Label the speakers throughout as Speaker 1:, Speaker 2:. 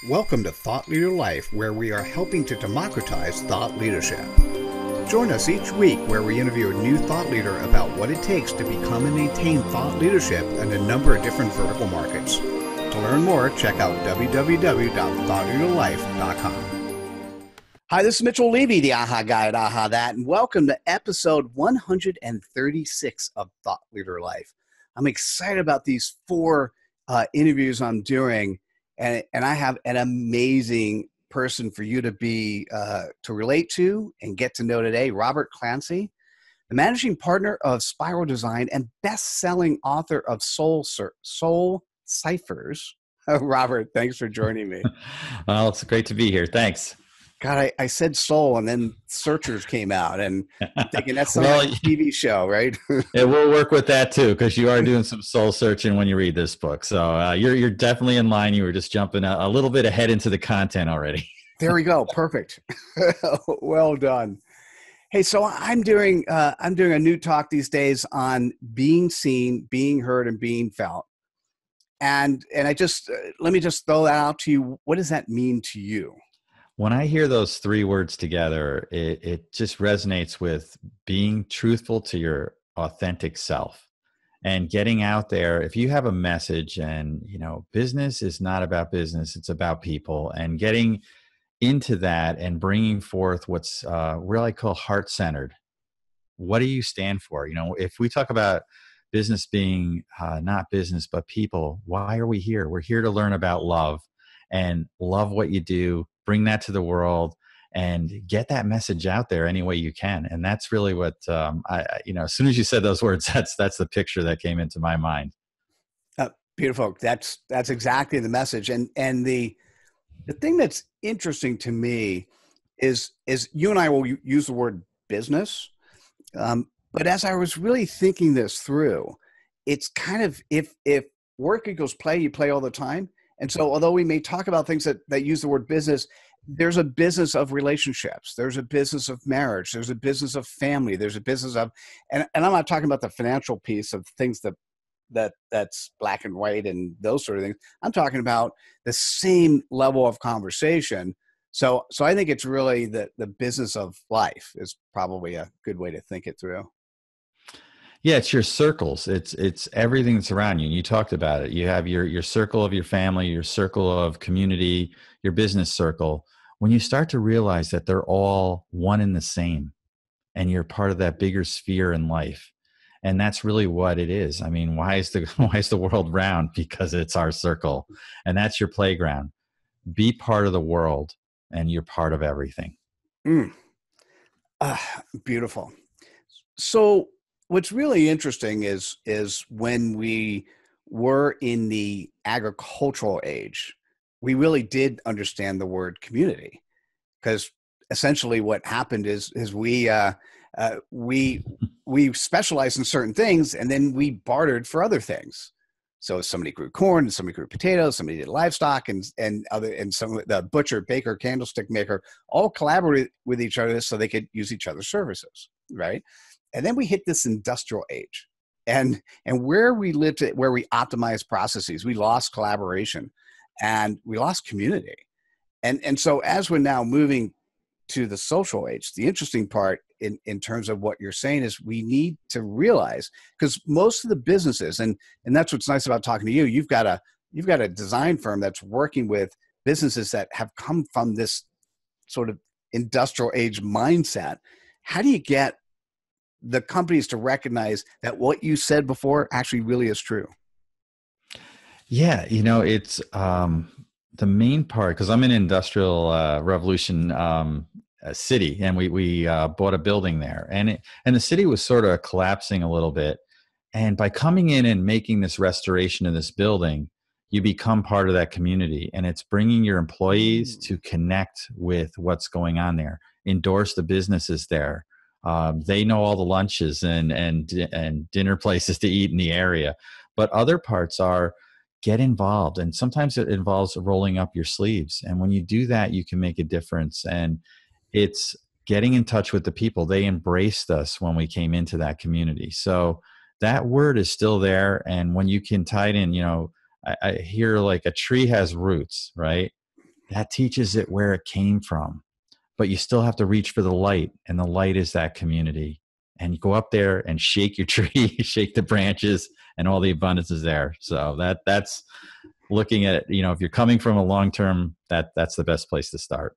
Speaker 1: Welcome to Thought Leader Life, where we are helping to democratize thought leadership. Join us each week where we interview a new thought leader about what it takes to become and maintain thought leadership in a number of different vertical markets. To learn more, check out www.thoughtleaderlife.com. Hi, this is Mitchell Levy, the AHA Guy at AHA That, and welcome to episode 136 of Thought Leader Life. I'm excited about these four interviews I'm doing. And I have an amazing person for you to relate to and get to know today, Robert Clancy, the managing partner of Spiral Design and best-selling author of Soul Ciphers. Robert, thanks for joining me.
Speaker 2: Well, it's great to be here. Thanks.
Speaker 1: God, I said soul, and then Searchers came out, and I'm thinking that's some TV show, right?
Speaker 2: It will work with that too, because you are doing some soul searching when you read this book. So you're definitely in line. You were just jumping a little bit ahead into the content already.
Speaker 1: There we go. Perfect. Well done. Hey, so I'm doing a new talk these days on being seen, being heard, and being felt. And I just let me just throw that out to you. What does that mean to you?
Speaker 2: When I hear those three words together, it just resonates with being truthful to your authentic self and getting out there. If you have a message and, business is not about business, it's about people, and getting into that and bringing forth what's what I call heart-centered. What do you stand for? If we talk about business being not business, but people, why are we here? We're here to learn about love and love what you do. Bring that to the world and get that message out there any way you can. And that's really what, as soon as you said those words, that's the picture that came into my mind.
Speaker 1: Beautiful. That's exactly the message. And the thing that's interesting to me is you and I will use the word business. But as I was really thinking this through, it's kind of, if work equals play, you play all the time. And so although we may talk about things that use the word business, there's a business of relationships. There's a business of marriage. There's a business of family. There's a business of, and I'm not talking about the financial piece of things that's black and white and those sort of things. I'm talking about the same level of conversation. So I think it's really the business of life is probably a good way to think it through.
Speaker 2: Yeah, it's your circles. It's everything that's around you. And you talked about it. You have your circle of your family, your circle of community, your business circle. When you start to realize that they're all one and the same, and you're part of that bigger sphere in life, and that's really what it is. I mean, why is the world round? Because it's our circle, and that's your playground. Be part of the world, and you're part of everything.
Speaker 1: Beautiful. So what's really interesting is when we were in the agricultural age, we really did understand the word community, because essentially what happened is we specialized in certain things, and then we bartered for other things. So somebody grew corn, and somebody grew potatoes, somebody did livestock, and some the butcher, baker, candlestick maker all collaborated with each other so they could use each other's services, right? And then we hit this industrial age, and where we lived, where we optimized processes, we lost collaboration and we lost community. And so as we're now moving to the social age, the interesting part in terms of what you're saying is we need to realize, because most of the businesses, and that's what's nice about talking to you, you've got a design firm that's working with businesses that have come from this sort of industrial age mindset. How do you get the companies to recognize that what you said before actually really is true?
Speaker 2: Yeah, it's the main part, because I'm in Industrial Revolution city, and we bought a building there, and the city was sort of collapsing a little bit. And by coming in and making this restoration of this building, you become part of that community, and it's bringing your employees to connect with what's going on there, endorse the businesses there. They know all the lunches and dinner places to eat in the area, but other parts are get involved. And sometimes it involves rolling up your sleeves. And when you do that, you can make a difference. And it's getting in touch with the people. They embraced us when we came into that community. So that word is still there. And when you can tie it in, I hear like a tree has roots, right? that teaches it where it came from. But you still have to reach for the light, and the light is that community. And you go up there and shake your tree, shake the branches, and all the abundance is there. So that's looking at, if you're coming from a long term, that's the best place to start.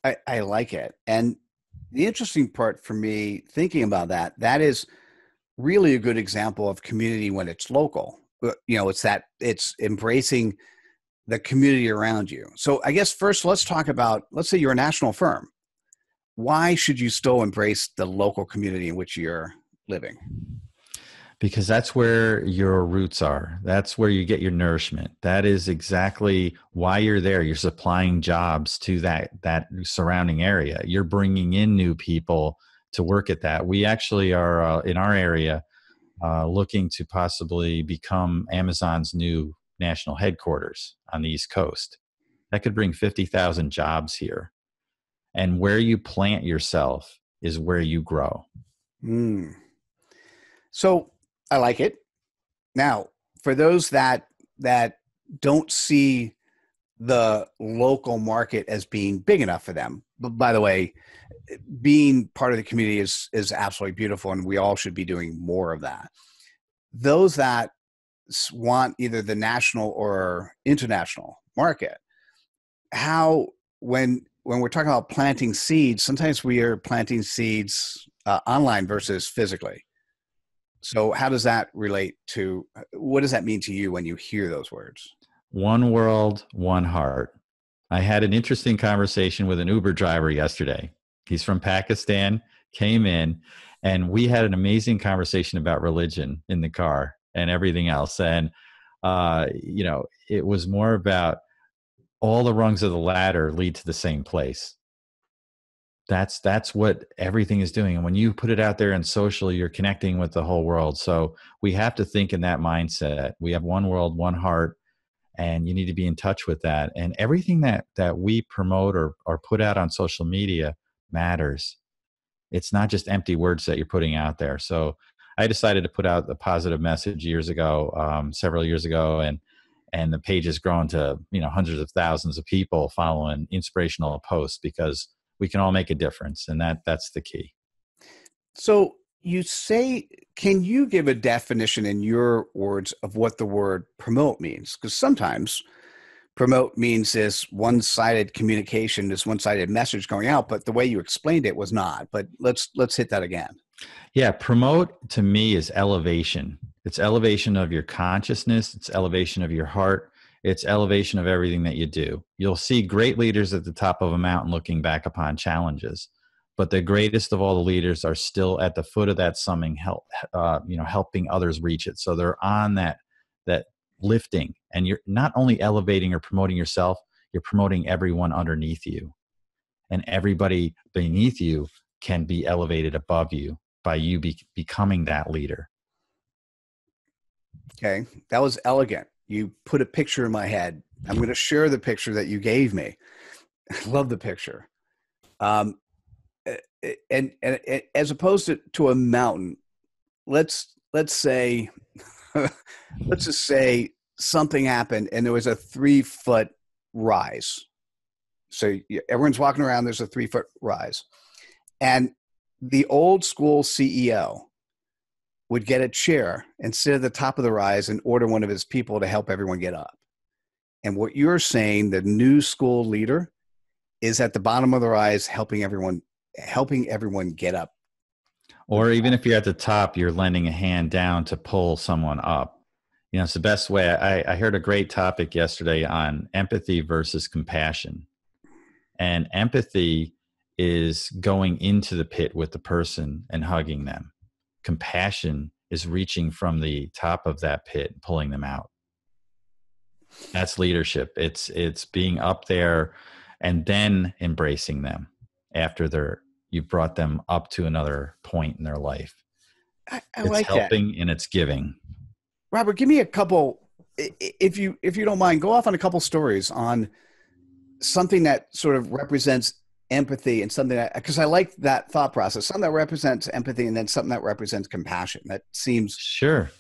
Speaker 1: I like it. And the interesting part for me thinking about that is really a good example of community when it's local. It's embracing the community around you. So I guess first let's talk about, let's say you're a national firm. Why should you still embrace the local community in which you're living?
Speaker 2: Because that's where your roots are. That's where you get your nourishment. That is exactly why you're there. You're supplying jobs to that surrounding area. You're bringing in new people to work at that. We actually are in our area looking to possibly become Amazon's new national headquarters on the East Coast. That could bring 50,000 jobs here. And where you plant yourself is where you grow.
Speaker 1: So I like it. Now, for those that don't see the local market as being big enough for them, but by the way, being part of the community is absolutely beautiful, and we all should be doing more of that. Those that want either the national or international market, how when we're talking about planting seeds, sometimes we are planting seeds online versus physically. So how does that relate to, what does that mean to you when you hear those words?
Speaker 2: One world, one heart. I had an interesting conversation with an Uber driver yesterday. He's from Pakistan, came in, and we had an amazing conversation about religion in the car and everything else. And, it was more about all the rungs of the ladder lead to the same place. That's what everything is doing. And when you put it out there in social, you're connecting with the whole world. So we have to think in that mindset. We have one world, one heart, and you need to be in touch with that. And everything that we promote or put out on social media matters. It's not just empty words that you're putting out there. So I decided to put out a positive message several years ago, and the page has grown to hundreds of thousands of people following inspirational posts, because we can all make a difference, and that's the key.
Speaker 1: So you say, can you give a definition in your words of what the word promote means? Because sometimes promote means this one-sided communication, this one-sided message going out, but the way you explained it was not. But let's hit that again.
Speaker 2: Yeah, promote to me is elevation. It's elevation of your consciousness. It's elevation of your heart. It's elevation of everything that you do. You'll see great leaders at the top of a mountain looking back upon challenges, but the greatest of all the leaders are still at the foot of that summit, helping others reach it. So they're on that lifting, and you're not only elevating or promoting yourself, you're promoting everyone underneath you, and everybody beneath you can be elevated above you by you becoming that leader.
Speaker 1: Okay, that was elegant. You put a picture in my head. I'm going to share the picture that you gave me. I love the picture. And as opposed to a mountain, let's say, let's just say something happened and there was a 3-foot rise. So everyone's walking around, there's a 3-foot rise. And the old school CEO would get a chair and sit at the top of the rise and order one of his people to help everyone get up. And what you're saying, the new school leader is at the bottom of the rise, helping everyone get up.
Speaker 2: Or even if you're at the top, you're lending a hand down to pull someone up. It's the best way. I heard a great topic yesterday on empathy versus compassion. And empathy is going into the pit with the person and hugging them. Compassion is reaching from the top of that pit, pulling them out. That's leadership. It's being up there and then embracing them after you've brought them up to another point in their life.
Speaker 1: I
Speaker 2: it's
Speaker 1: like
Speaker 2: helping
Speaker 1: that.
Speaker 2: And it's giving.
Speaker 1: Robert, give me a couple, if you don't mind, go off on a couple stories on something that sort of represents empathy and something that, because I like that thought process, something that represents empathy and then something that represents compassion. That seems...
Speaker 2: Sure.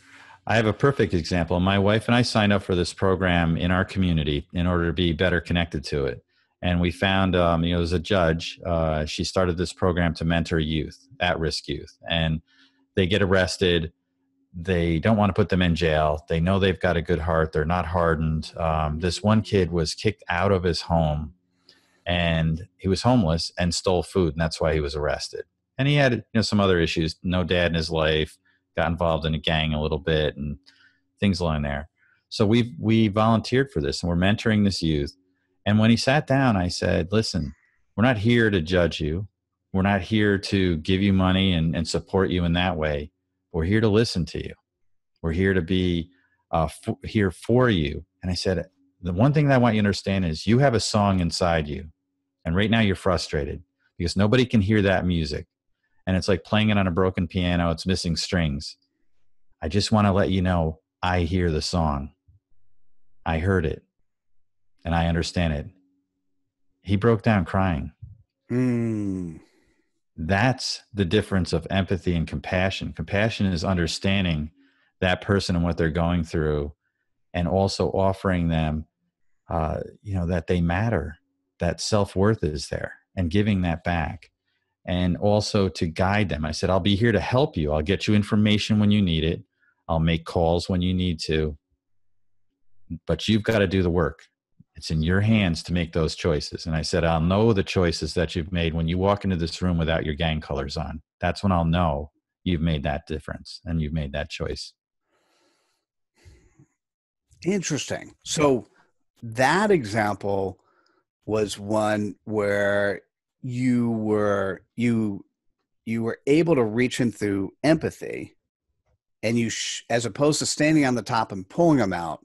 Speaker 2: I have a perfect example. My wife and I signed up for this program in our community in order to be better connected to it. And we found, there's a judge. She started this program to mentor youth, at-risk youth, and they get arrested. They don't want to put them in jail. They know they've got a good heart. They're not hardened. This one kid was kicked out of his home, and he was homeless and stole food, and that's why he was arrested. And he had some other issues. No dad in his life. Got involved in a gang a little bit and things along there. So we volunteered for this, and we're mentoring this youth. And when he sat down, I said, listen, we're not here to judge you. We're not here to give you money and support you in that way. We're here to listen to you. We're here to be here for you. And I said, the one thing that I want you to understand is you have a song inside you. And right now you're frustrated because nobody can hear that music. And it's like playing it on a broken piano. It's missing strings. I just want to let you know, I hear the song. I heard it. And I understand it. He broke down crying. That's the difference of empathy and compassion. Compassion is understanding that person and what they're going through, and also offering them, that they matter, that self-worth is there, and giving that back. And also to guide them. I said, I'll be here to help you. I'll get you information when you need it. I'll make calls when you need to. But you've got to do the work. It's in your hands to make those choices. And I said, I'll know the choices that you've made when you walk into this room without your gang colors on. That's when I'll know you've made that difference and you've made that choice.
Speaker 1: Interesting. So that example was one where you were able to reach in through empathy, and as opposed to standing on the top and pulling them out,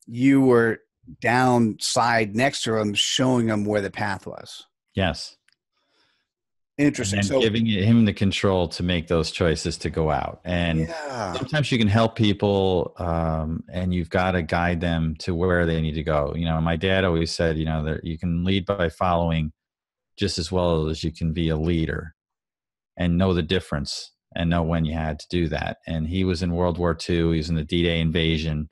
Speaker 1: you were downside next to him, showing him where the path was.
Speaker 2: Yes.
Speaker 1: Interesting.
Speaker 2: And
Speaker 1: so
Speaker 2: giving him the control to make those choices to go out. And sometimes you can help people, and you've got to guide them to where they need to go. My dad always said, that you can lead by following just as well as you can be a leader, and know the difference and know when you had to do that. And he was in World War II. He was in the D-Day invasion.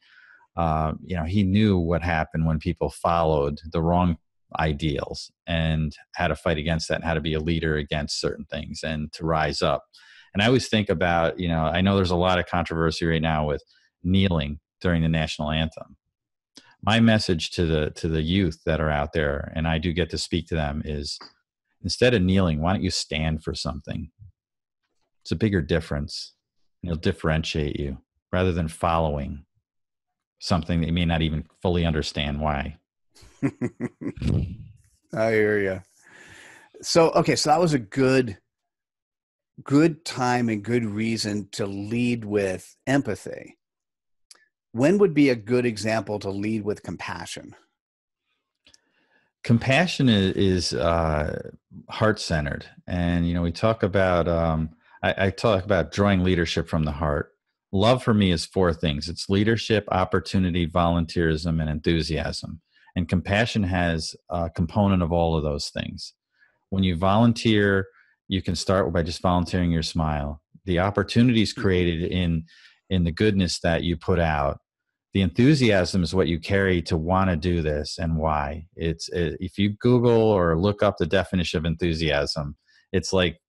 Speaker 2: He knew what happened when people followed the wrong ideals and how to fight against that and how to be a leader against certain things and to rise up. And I always think about, I know there's a lot of controversy right now with kneeling during the national anthem. My message to the youth that are out there, and I do get to speak to them, is instead of kneeling, why don't you stand for something? It's a bigger difference. It'll differentiate you rather than following something that you may not even fully understand why.
Speaker 1: I hear you. So that was a good time and good reason to lead with empathy. When would be a good example to lead with compassion?
Speaker 2: Compassion is heart-centered. And, we talk about, I talk about drawing leadership from the heart. Love for me is four things. It's leadership, opportunity, volunteerism, and enthusiasm. And compassion has a component of all of those things. When you volunteer, you can start by just volunteering your smile. The opportunities created in the goodness that you put out. The enthusiasm is what you carry to want to do this and why. If you Google or look up the definition of enthusiasm, it's like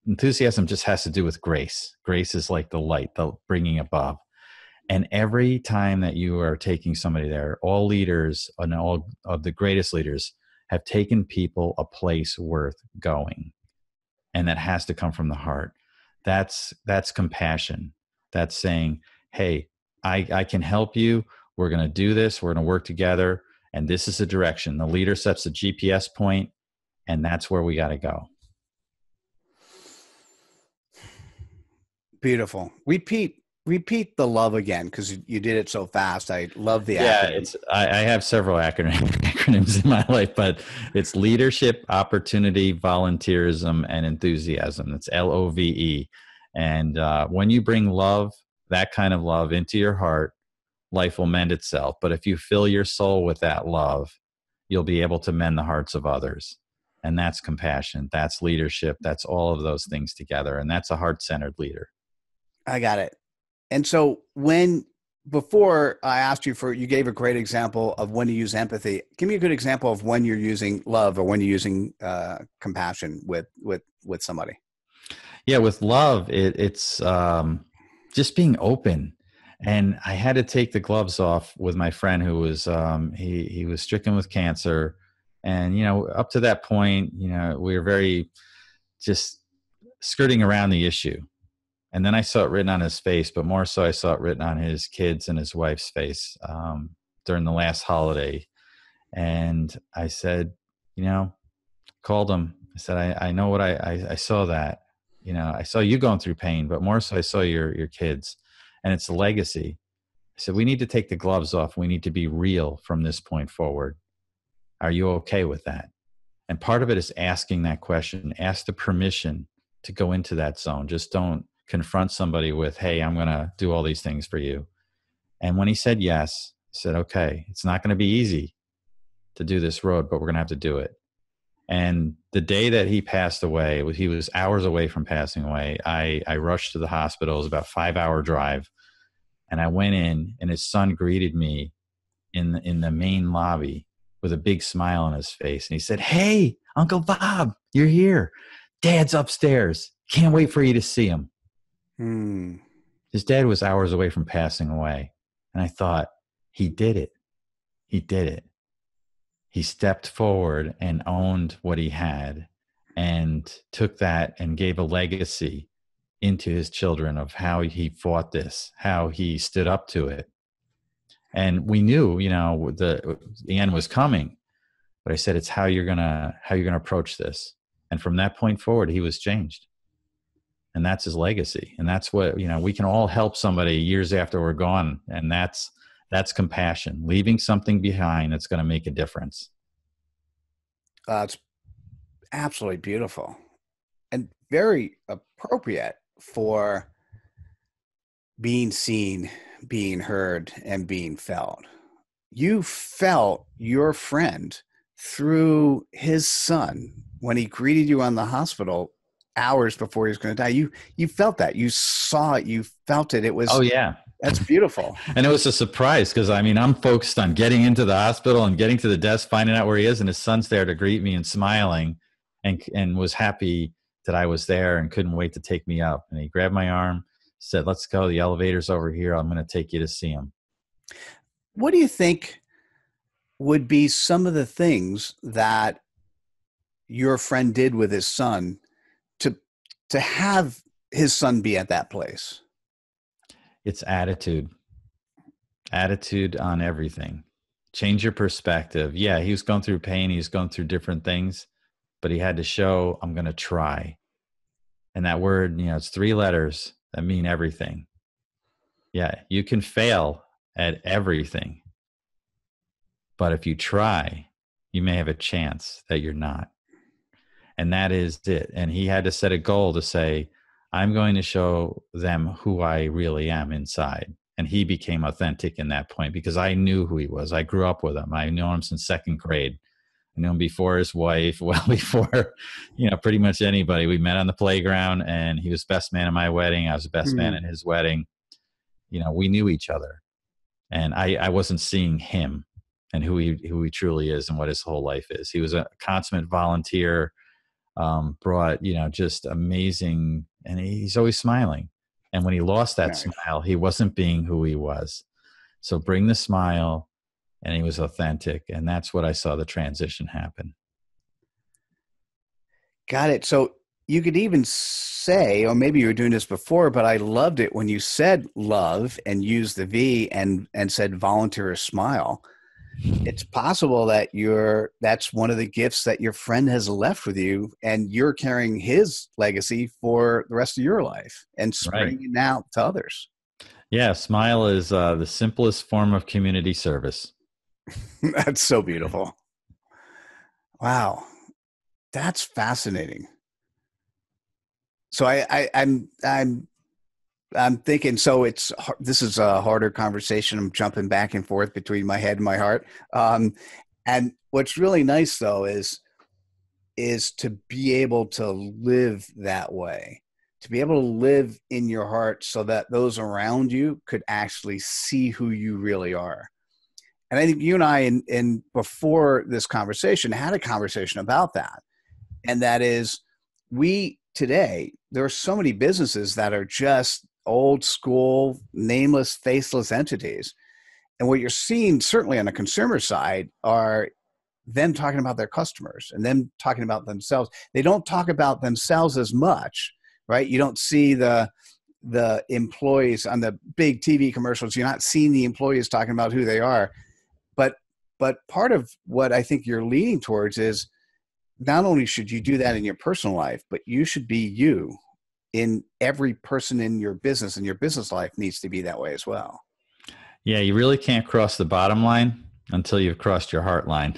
Speaker 2: enthusiasm just has to do with grace. Grace is like the light, the bringing above. And every time that you are taking somebody there, all leaders and all of the greatest leaders have taken people a place worth going. And that has to come from the heart. That's compassion. That's saying, hey, I can help you. We're going to do this. We're going to work together. And this is the direction. The leader sets the GPS point, and that's where we got to go.
Speaker 1: Beautiful. Repeat the love again, because you did it so fast. I love the acronym.
Speaker 2: I have several acronyms in my life, but it's leadership, opportunity, volunteerism, and enthusiasm. It's LOVE. And when you bring love, that kind of love, into your heart, life will mend itself. But if you fill your soul with that love, you'll be able to mend the hearts of others. And that's compassion. That's leadership. That's all of those things together. And that's a heart-centered leader.
Speaker 1: I got it. And so when before I asked you you gave a great example of when to use empathy. Give me a good example of when you're using love or when you're using compassion with somebody.
Speaker 2: Yeah, with love, it's just being open. And I had to take the gloves off with my friend who was he was stricken with cancer, and up to that point, we were very just skirting around the issue. And then I saw it written on his face, but more so, I saw it written on his kids and his wife's face during the last holiday. And I said, called him. I said, I know what I saw that. I saw you going through pain, but more so I saw your kids, and it's a legacy. I said, we need to take the gloves off. We need to be real from this point forward. Are you okay with that? And part of it is asking that question, ask the permission to go into that zone. Just don't confront somebody with, hey, I'm going to do all these things for you. And when he said yes, I said, okay, it's not going to be easy to do this road, but we're going to have to do it. And the day that he passed away, he was hours away from passing away. I rushed to the hospital. It was about a 5-hour drive. And I went in, and his son greeted me in the main lobby with a big smile on his face. And he said, hey, Uncle Bob, you're here. Dad's upstairs. Can't wait for you to see him. His dad was hours away from passing away. And I thought, he did it. He did it. He stepped forward and owned what he had and took that and gave a legacy into his children of how he fought this, how he stood up to it. And we knew, the end was coming, but I said, it's how you're going to approach this. And from that point forward, he was changed. And that's his legacy. And that's what, we can all help somebody years after we're gone. And that's compassion, leaving something behind that's going to make a difference.
Speaker 1: It's absolutely beautiful and very appropriate for being seen, being heard, and being felt. You felt your friend through his son when he greeted you on the hospital hours before he was going to die. You felt that. You saw it. You felt it. It was.
Speaker 2: Oh, yeah.
Speaker 1: That's beautiful.
Speaker 2: And it was a surprise because, I'm focused on getting into the hospital and getting to the desk, finding out where he is, and his son's there to greet me and smiling and was happy that I was there and couldn't wait to take me up. And he grabbed my arm, said, let's go. The elevator's over here. I'm going to take you to see him.
Speaker 1: What do you think would be some of the things that your friend did with his son to have his son be at that place?
Speaker 2: It's attitude on everything. Change your perspective. Yeah, he was going through pain. He was going through different things, but he had to show, I'm going to try. And that word, it's 3 letters that mean everything. Yeah, you can fail at everything, but if you try, you may have a chance that you're not. And that is it. And he had to set a goal to say, I'm going to show them who I really am inside. And he became authentic in that point because I knew who he was. I grew up with him. I knew him since 2nd grade. I knew him before his wife, well before, pretty much anybody. We met on the playground, and he was best man at my wedding. I was the best man at his wedding. We knew each other, and I wasn't seeing him and who he truly is and what his whole life is. He was a consummate volunteer, brought, just amazing, and he's always smiling. And when he lost that smile, he wasn't being who he was. So bring the smile, and he was authentic. And that's what I saw the transition happen.
Speaker 1: Got it. So you could even say, or maybe you were doing this before, but I loved it when you said love and used the V and said volunteer or smile. It's possible that that's one of the gifts that your friend has left with you, and you're carrying his legacy for the rest of your life and spreading it out to others.
Speaker 2: Yeah. Smile is the simplest form of community service.
Speaker 1: That's so beautiful. Wow. That's fascinating. So I'm thinking, so this is a harder conversation. I'm jumping back and forth between my head and my heart. And what's really nice though is to be able to live that way, to be able to live in your heart so that those around you could actually see who you really are. And I think you and I, in before this conversation, had a conversation about that. And that is, today, there are so many businesses that are just old school, nameless, faceless entities. And what you're seeing, certainly on the consumer side, are them talking about their customers and them talking about themselves. They don't talk about themselves as much, right? You don't see the employees on the big TV commercials. You're not seeing the employees talking about who they are. But part of what I think you're leaning towards is, not only should you do that in your personal life, but you should be you in every person in your business, and your business life needs to be that way as well.
Speaker 2: Yeah, you really can't cross the bottom line until you've crossed your heart line.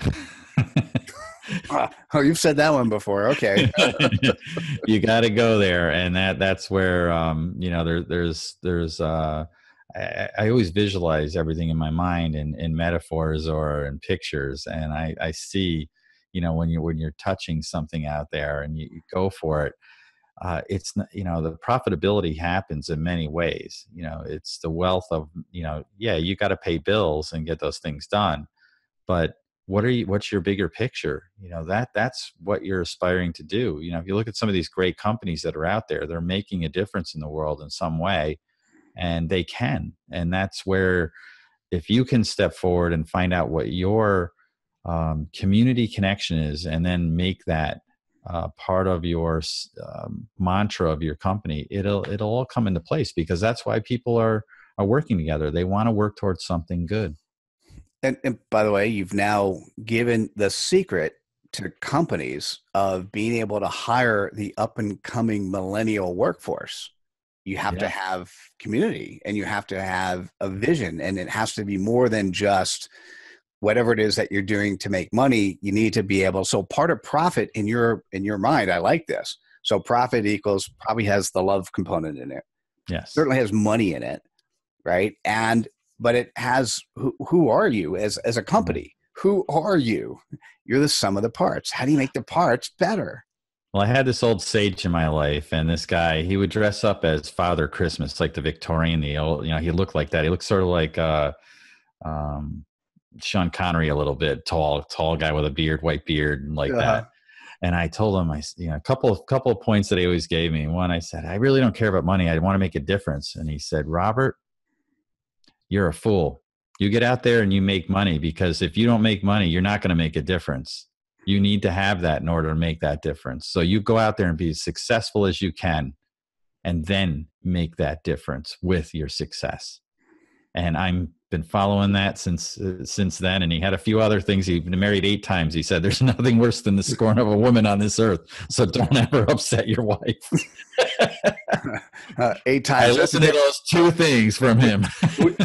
Speaker 1: Oh, you've said that one before. Okay.
Speaker 2: You got to go there. And that's where, I always visualize everything in my mind in metaphors or in pictures. And I see, when you're touching something out there and you go for it, it's not, the profitability happens in many ways. It's the wealth of, you got to pay bills and get those things done. But what's your bigger picture? That's what you're aspiring to do. If you look at some of these great companies that are out there, they're making a difference in the world in some way, and they can. And that's where, if you can step forward and find out what your community connection is, and then make that part of your mantra of your company, it'll all come into place, because that's why people are working together. They want to work towards something good.
Speaker 1: And by the way, you've now given the secret to companies of being able to hire the up and coming millennial workforce. You have to have community, and you have to have a vision, and it has to be more than just whatever it is that you're doing to make money. You need to be able, so part of profit in your mind, I like this. So profit equals, probably has the love component in it.
Speaker 2: Yes.
Speaker 1: Certainly has money in it. Right. But it has, who are you as a company? Who are you? You're the sum of the parts. How do you make the parts better?
Speaker 2: Well, I had this old sage in my life, and this guy, he would dress up as Father Christmas, like the Victorian, the old, he looked like that. He looked sort of like Sean Connery a little bit, tall guy with a beard, white beard, like that. And I told him, a couple of points that he always gave me. One, I said, I really don't care about money. I want to make a difference. And he said, Robert, you're a fool. You get out there and you make money, because if you don't make money, you're not going to make a difference. You need to have that in order to make that difference. So you go out there and be as successful as you can, and then make that difference with your success. And I've been following that since then. And he had a few other things. He's been married 8 times. He said, there's nothing worse than the scorn of a woman on this earth. So don't ever upset your wife.
Speaker 1: 8 times.
Speaker 2: I listened to those 2 things from him.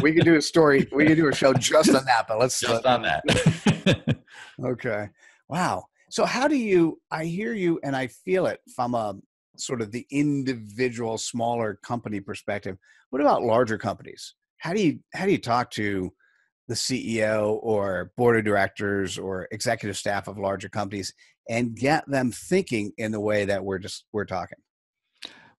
Speaker 1: we could do a story. We could do a show just on that, but let's
Speaker 2: just on that.
Speaker 1: Okay. Wow. So how do you, I hear you and I feel it from a sort of the individual smaller company perspective. What about larger companies? How do you talk to the CEO or board of directors or executive staff of larger companies and get them thinking in the way that we're talking?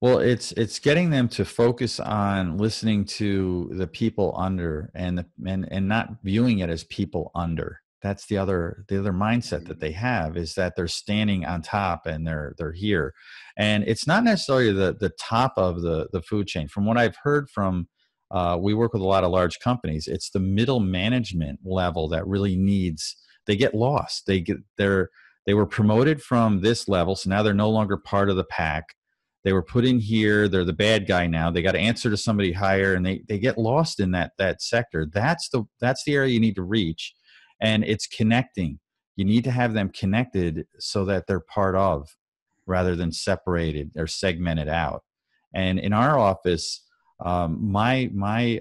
Speaker 2: Well, it's getting them to focus on listening to the people under, and not viewing it as people under. That's the other mindset that they have, is that they're standing on top and they're here. And it's not necessarily the top of the food chain. From what I've heard from, we work with a lot of large companies. It's the middle management level that really they get lost. They were promoted from this level, so now they're no longer part of the pack. They were put in here. They're the bad guy now. They got to answer to somebody higher, and they get lost in that sector. That's the area you need to reach, and it's connecting. You need to have them connected so that they're part of, rather than separated or segmented out. And in our office, my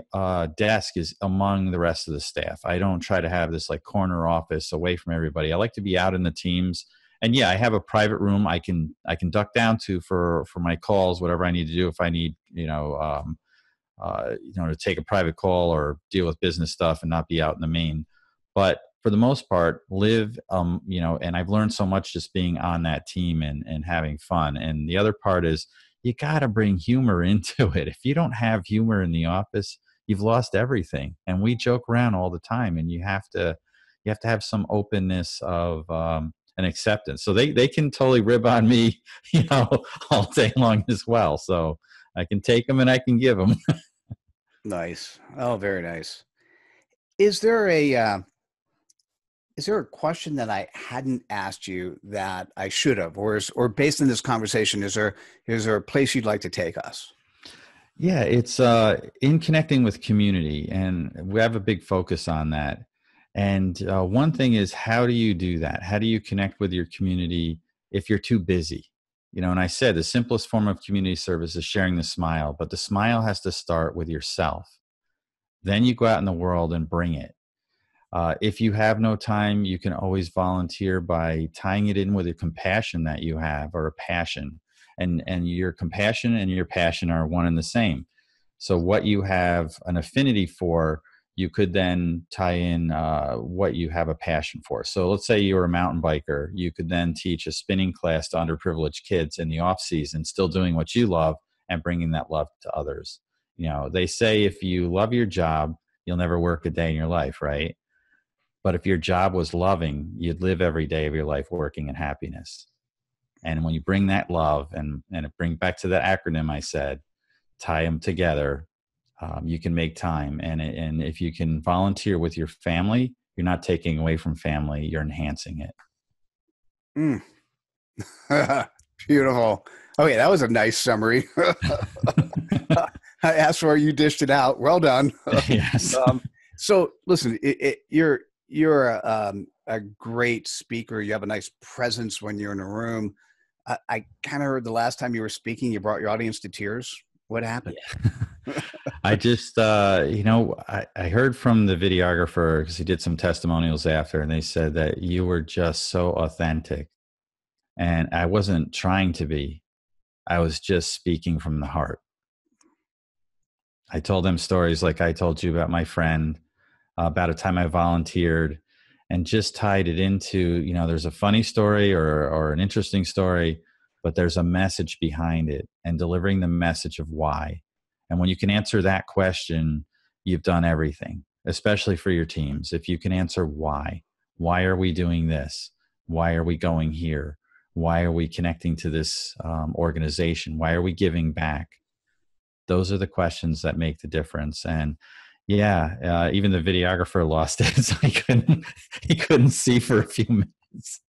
Speaker 2: desk is among the rest of the staff. I don't try to have this like corner office away from everybody. I like to be out in the teams. And yeah, I have a private room I can duck down to for my calls, whatever I need to do. If I need, to take a private call or deal with business stuff and not be out in the main. But for the most part, and I've learned so much just being on that team and having fun. And the other part is you got to bring humor into it. If you don't have humor in the office, you've lost everything. And we joke around all the time, and you have to have some openness of an acceptance. So they can totally rib on me, all day long as well. So I can take them and I can give them.
Speaker 1: Nice. Oh, very nice. Is there a question that I hadn't asked you that I should have, or based on this conversation, is there a place you'd like to take us?
Speaker 2: Yeah, it's in connecting with community, and we have a big focus on that. And one thing is, how do you do that? How do you connect with your community if you're too busy? And I said the simplest form of community service is sharing the smile, but the smile has to start with yourself. Then you go out in the world and bring it. If you have no time, you can always volunteer by tying it in with a compassion that you have, or a passion. And your compassion and your passion are one and the same. So what you have an affinity for, you could then tie in what you have a passion for. So let's say you're a mountain biker. You could then teach a spinning class to underprivileged kids in the off season, still doing what you love and bringing that love to others. They say if you love your job, you'll never work a day in your life, right? But if your job was loving, you'd live every day of your life working in happiness. And when you bring that love and it bring back to that acronym I said, tie them together, you can make time. And if you can volunteer with your family, you're not taking away from family, you're enhancing it.
Speaker 1: Beautiful. Okay, that was a nice summary. I asked for it, you dished it out. Well done.
Speaker 2: Yes.
Speaker 1: So listen, you're a great speaker. You have a nice presence when you're in a room. I kind of heard the last time you were speaking, you brought your audience to tears. What happened?
Speaker 2: Yeah. I just, I heard from the videographer, because he did some testimonials after, and they said that you were just so authentic. And I wasn't trying to be. I was just speaking from the heart. I told them stories like I told you about my friend, about a time I volunteered, and just tied it into, there's a funny story or an interesting story, but there's a message behind it, and delivering the message of why. And when you can answer that question, you've done everything, especially for your teams. If you can answer why are we doing this? Why are we going here? Why are we connecting to this organization? Why are we giving back? Those are the questions that make the difference. And yeah, even the videographer lost it. So he couldn't see for a few minutes.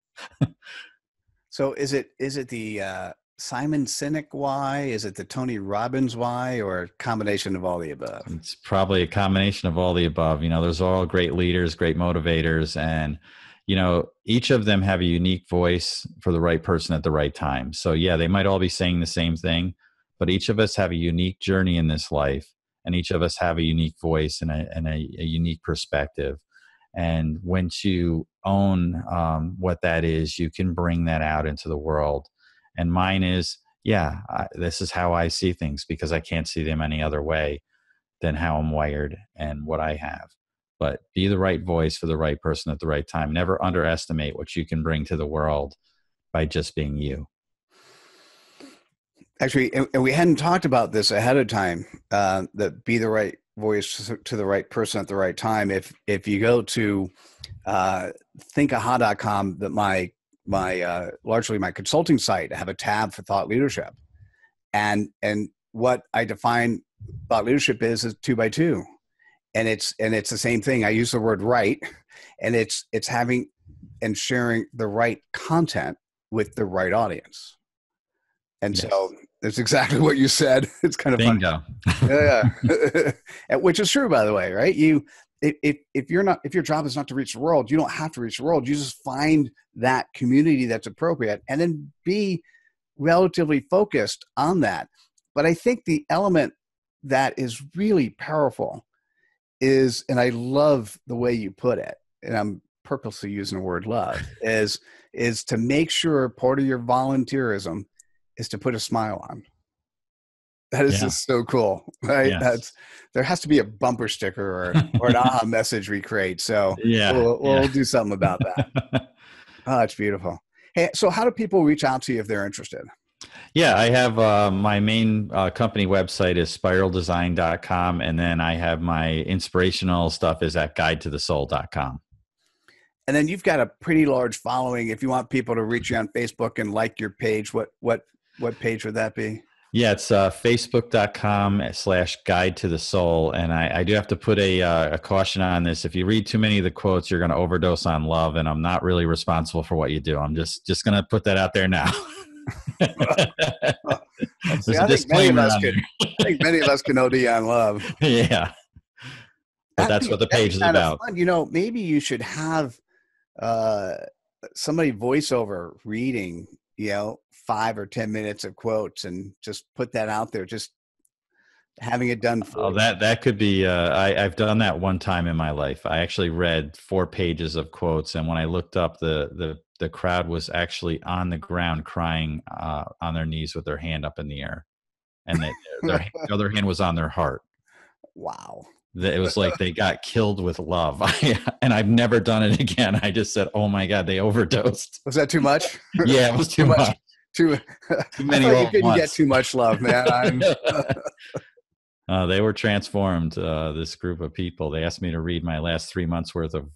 Speaker 1: So is it the Simon Sinek why? Is it the Tony Robbins why, or a combination of all the above?
Speaker 2: It's probably a combination of all the above. There's all great leaders, great motivators, and each of them have a unique voice for the right person at the right time. So yeah, they might all be saying the same thing, but each of us have a unique journey in this life, and each of us have a unique voice and a unique perspective. And once you own what that is, you can bring that out into the world. And mine is, this is how I see things, because I can't see them any other way than how I'm wired and what I have. But be the right voice for the right person at the right time. Never underestimate what you can bring to the world by just being you.
Speaker 1: Actually, and we hadn't talked about this ahead of time, that be the right voice to the right person at the right time. If you go to thinkaha.com, that my largely my consulting site, I have a tab for thought leadership. And what I define thought leadership is 2 by 2. And it's the same thing. I use the word right, and it's having and sharing the right content with the right audience. And yes. So that's exactly what you said. It's kind of
Speaker 2: bingo.
Speaker 1: Yeah. Which is true, by the way, right? If your job is not to reach the world, you don't have to reach the world. You just find that community that's appropriate and then be relatively focused on that. But I think the element that is really powerful is, and I love the way you put it, and I'm purposely using the word love, is to make sure part of your volunteerism is to put a smile on. That is just so cool, right? Yes. There has to be a bumper sticker or an aha message we create. So we'll do something about that. Oh, that's beautiful. Hey, so how do people reach out to you if they're interested?
Speaker 2: Yeah, I have my main company website is spiraldesign.com. And then I have my inspirational stuff is at guidetothesoul.com.
Speaker 1: And then you've got a pretty large following. If you want people to reach you on Facebook and like your page, what page would that be?
Speaker 2: Yeah, it's facebook.com/guide to the soul. And I do have to put a caution on this. If you read too many of the quotes, you're going to overdose on love. And I'm not really responsible for what you do. I'm just going to put that out there now.
Speaker 1: See,
Speaker 2: There's a disclaimer on there.
Speaker 1: I think many of us can OD on love.
Speaker 2: Yeah. But that's what the page is about.
Speaker 1: Fun. Maybe you should have somebody voiceover reading, 5 or 10 minutes of quotes and just put that out there. Just having it done for you.
Speaker 2: That could be. I've done that one time in my life. I actually read 4 pages of quotes, and when I looked up, the crowd was actually on the ground crying on their knees with their hand up in the air, and their other hand was on their heart.
Speaker 1: Wow.
Speaker 2: It was like they got killed with love. And I've never done it again. I just said, oh my God, they overdosed.
Speaker 1: Was that too much?
Speaker 2: Yeah, it was too much.
Speaker 1: Too many. You couldn't get too much love, man.
Speaker 2: They were transformed, this group of people. They asked me to read my last 3 months worth of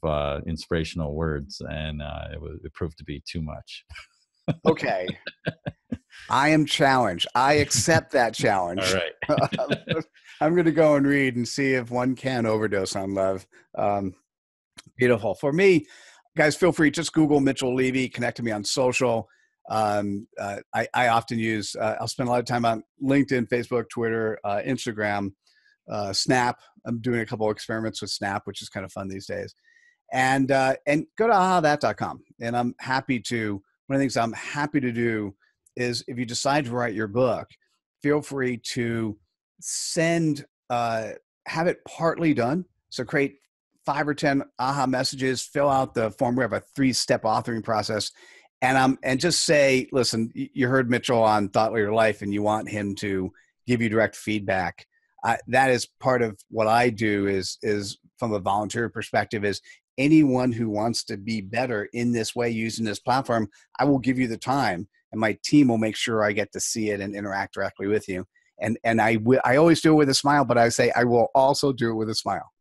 Speaker 2: inspirational words, and it proved to be too much.
Speaker 1: Okay. I am challenged. I accept that challenge.
Speaker 2: All right.
Speaker 1: I'm going to go and read and see if one can overdose on love. Beautiful. For me, guys, feel free. Just Google Mitchell Levy. Connect to me on social. I often use, I'll spend a lot of time on LinkedIn, Facebook, Twitter, Instagram, Snap. I'm doing a couple of experiments with Snap, which is kind of fun these days. And go to ahathat.com. And I'm happy to, one of the things I'm happy to do is if you decide to write your book, feel free to have it partly done. So create 5 or 10 aha messages, fill out the form. We have a 3-step authoring process. And just say, listen, you heard Mitchell on Thought Leader Life and you want him to give you direct feedback. That is part of what I do is from a volunteer perspective is anyone who wants to be better in this way using this platform, I will give you the time and my team will make sure I get to see it and interact directly with you. And I always do it with a smile, but I say I will also do it with a smile.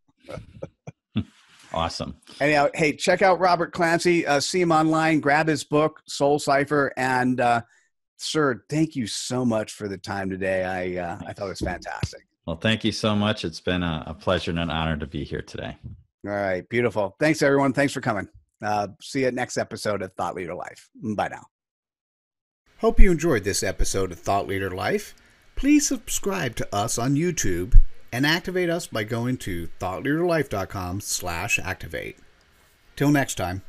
Speaker 2: Awesome.
Speaker 1: Anyhow, hey, check out Robert Clancy. See him online. Grab his book, Soul Cipher. And sir, thank you so much for the time today. I thought it was fantastic.
Speaker 2: Well, thank you so much. It's been a pleasure and an honor to be here today.
Speaker 1: All right. Beautiful. Thanks, everyone. Thanks for coming. See you at next episode of Thought Leader Life. Bye now. Hope you enjoyed this episode of Thought Leader Life. Please subscribe to us on YouTube and activate us by going to thoughtleaderlife.com/activate. Till next time.